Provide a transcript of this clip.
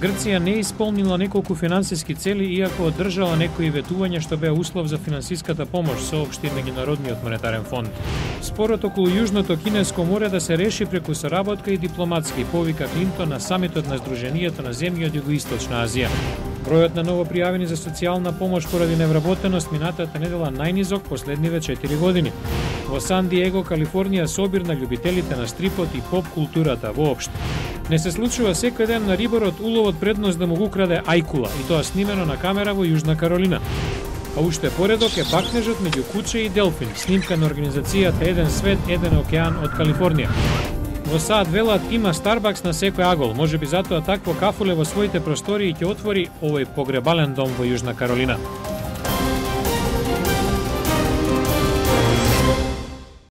Грција не исполнила неколку финансиски цели, иако одржала некои ветувања што беа услов за финансиската помош, соопшти Меѓународниот монетарен фонд. Спорот околу Јужното Кинеско море да се реши преку соработка и дипломатски, повика Клинтон на самитот на Сдруженијето на земји од Југоисточна Азија. Бројот на ново пријавени за социјална помош поради невработеност минатата недела најнизок последниве 4 години. Во Сан Диего, Калифорнија, собир на љубителите на стрипот и поп културата воопшто. Не се случува секој ден на рибарот уловот предност да му го украде ајкула, и тоа снимено на камера во Јужна Каролина. А уште поредок е бакнежот меѓу куче и делфин, снимка на организацијата Еден свет, еден океан од Калифорнија. Во САД велат има Старбакс на секој агол, можеби затоа такво кафуле во своите простории ќе отвори овој погребален дом во Јужна Каролина.